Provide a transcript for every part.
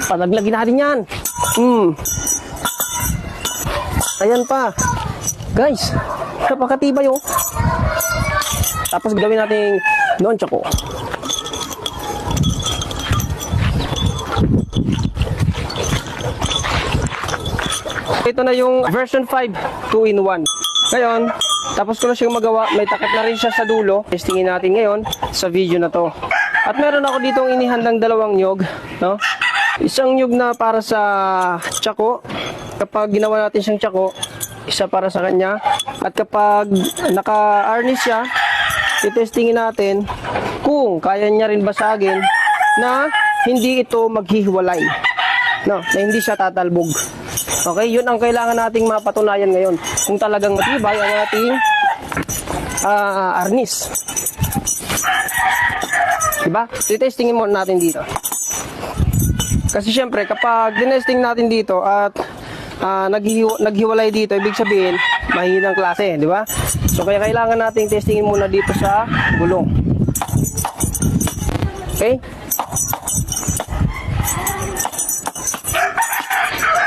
Palaglagin natin yan. Ayan pa. Guys, napakatibay oh. Tapos gawin natin nunchaku. Ito na yung version 5, 2-in-1. Ngayon, tapos ko na siyang magawa. May takip na rin siya sa dulo. Testingin natin ngayon sa video na to. At meron ako ditong inihandang dalawang nyog, no? Isang nyog na para sa tsako. Kapag ginawa natin siyang tsako, isa para sa kanya. At kapag naka-harness siya, itestingin natin kung kaya niya rin basagin na hindi ito maghihiwalay. No, na hindi siya tatalbog. Okay, yun ang kailangan nating mapatunayan ngayon. Kung talagang matibay ang ating harness. Diba? Titestingin muna natin dito. Kasi syempre, kapag dinesting natin dito at naghiwalay dito, ibig sabihin, mahinang klase, di ba? So, kaya kailangan nating testingin muna dito sa gulong. Okay?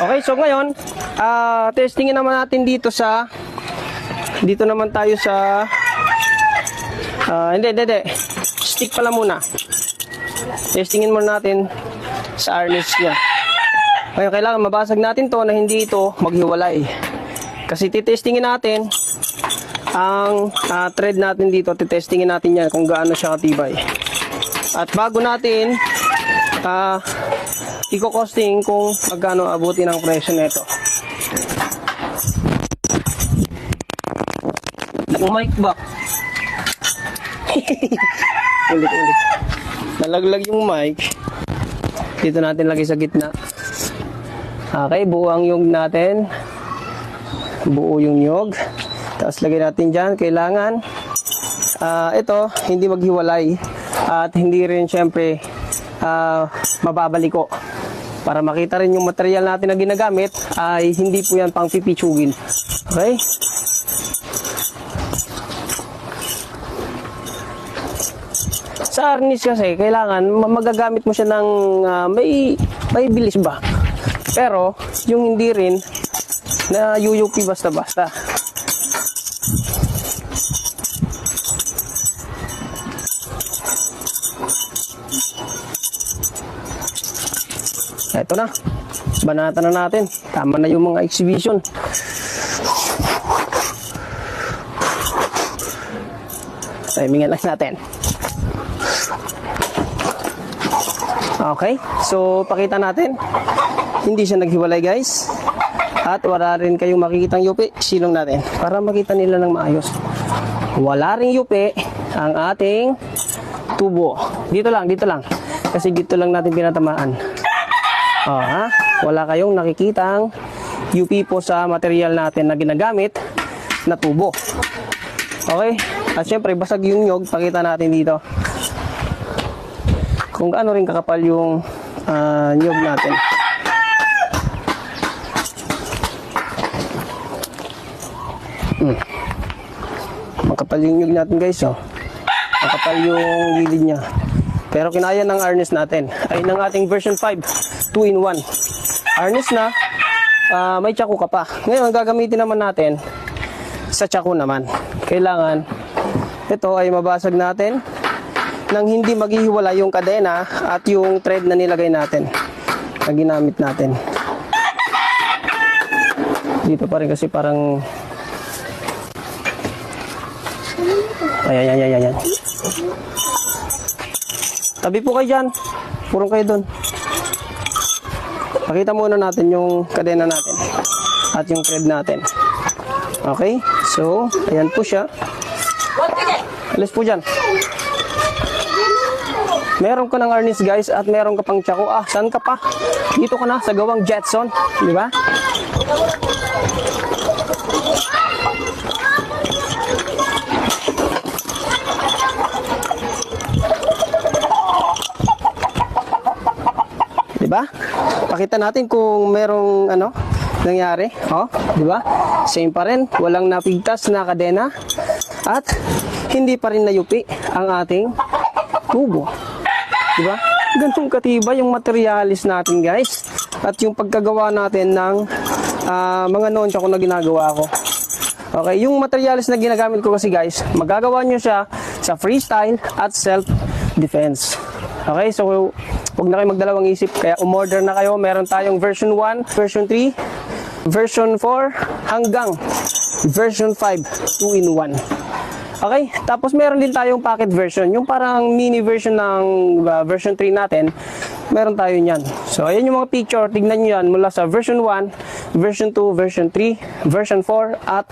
Okay, so ngayon, testingin naman natin dito naman tayo sa, hindi. Stick pala muna. Testingin muna natin sa harness niya. Kaya kailangan mabasag natin to na hindi ito maghiwalay. Kasi titestingin natin ang thread natin dito. Titestingin natin yan kung gaano siya katibay. At bago natin i-costing kung magkano abutin ang presyo nito. Mic ba? Ulit. Nalaglag yung mic. Dito natin lagay sa gitna. Okay, buo ang nyog natin. Buo yung nyog. Tapos lagay natin dyan. Kailangan ito, hindi maghiwalay. At hindi rin syempre mababaliko. Para makita rin yung material natin na ginagamit ay hindi po yan pang pipitsugin. Okay? Sa harness kasi, kailangan magagamit mo siya ng may bilis ba. Pero, yung hindi rin na yuyupi basta-basta. Ito na. Banatan na natin. Tama na yung mga exhibition. Timingan lang natin. Okay, so pakita natin. Hindi siya naghiwalay guys. At wala rin kayong makikitang yupi. Silong natin para makita nila ng maayos. Wala rin yupi ang ating tubo. Dito lang. Kasi dito lang natin pinatamaan. Wala kayong nakikitang UP po sa material natin na ginagamit na tubo. Okay? At syempre, basag yung nyog. Pakita natin dito kung gaano rin kakapal yung nyog natin. Makapal yung nyog natin guys. Makapal yung gilid niya. Pero kinaya ng harness natin. Ay ng ating version 5, 2-in-1. Harness na, may tsako ka pa. Ngayon, gagamitin naman natin sa tsako naman. Kailangan, ito ay mabasag natin nang hindi maghihiwala yung kadena at yung thread na nilagay natin, na ginamit natin. Dito pa rin kasi parang, ayan. Tabi po kayo dyan. Purong kayo doon. Pakita muna natin yung kadena natin at yung thread natin. Okay? So, ayan po siya. Alis po dyan. Meron ka ng harness guys at meron ka pang tsako. Saan ka pa? Dito ka na sa gawang Jetson. Di ba? Diba? Pakita natin kung merong nangyari. Diba? Same pa rin. Walang napigtas na kadena. At hindi pa rin nayupi ang ating tubo. Diba? ganun katiba yung materialis natin guys. At yung pagkagawa natin ng mga nonchako na ginagawa ko. Okay, yung materialis na ginagamit ko kasi guys, magagawa nyo siya sa freestyle at self-defense. Okay, so huwag na kayo magdalawang isip, kaya umorder na kayo. Meron tayong version 1, version 3, version 4, hanggang version 5, 2-in-1. Okay, tapos meron din tayong packet version, yung parang mini version ng version 3 natin, meron tayo niyan. So ayan yung mga picture, tignan nyo yan mula sa version 1, version 2, version 3, version 4, at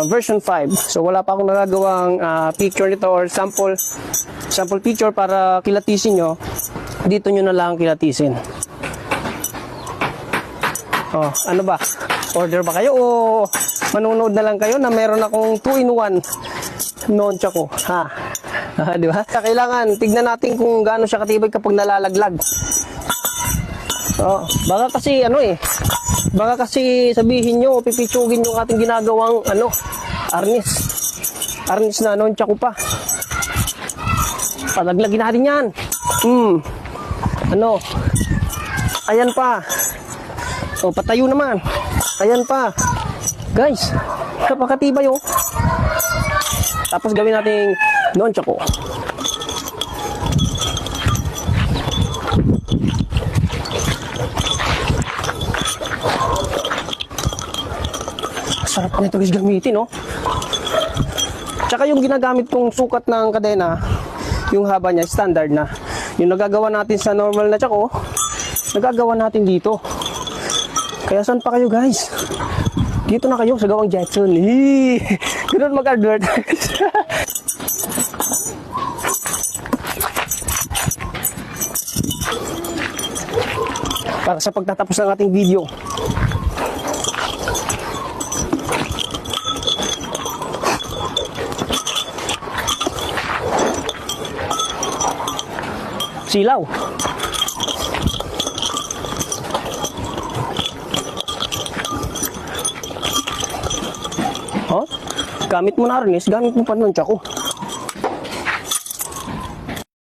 version 5. So wala pa akong nagagawang picture nito or sample picture para kilatisin nyo. Dito nyo na lang kilatisin. Oh, ano ba? Order ba kayo o manonood na lang kayo na meron akong 2-in-1 nonchako, ha? Di ba? Kailangan tignan natin kung gaano siya katibay kapag nalalaglag. Oh, baka kasi baka kasi sabihin nyo, pipitsugin yung ating ginagawang arnis na nonchako pa. Palaglagin natin yan. Ayan pa. O, patayo naman. Ayan pa. Guys, napakatibay oh. Tapos gawin nating nonchako. Sarap pa nito guys gamitin, no? Tsaka yung ginagamit kong sukat ng kadena, yung haba niya, standard na. Yung nagagawa natin sa normal na tsako, nagagawa natin dito. Kaya saan pa kayo guys? Dito na kayo sa Gawang Jetson. Ganun mag-advert. Para sa pagtatapos ng ating video. Silaw. Oh, gamit mo na arnis, gamit mo pa nonchako.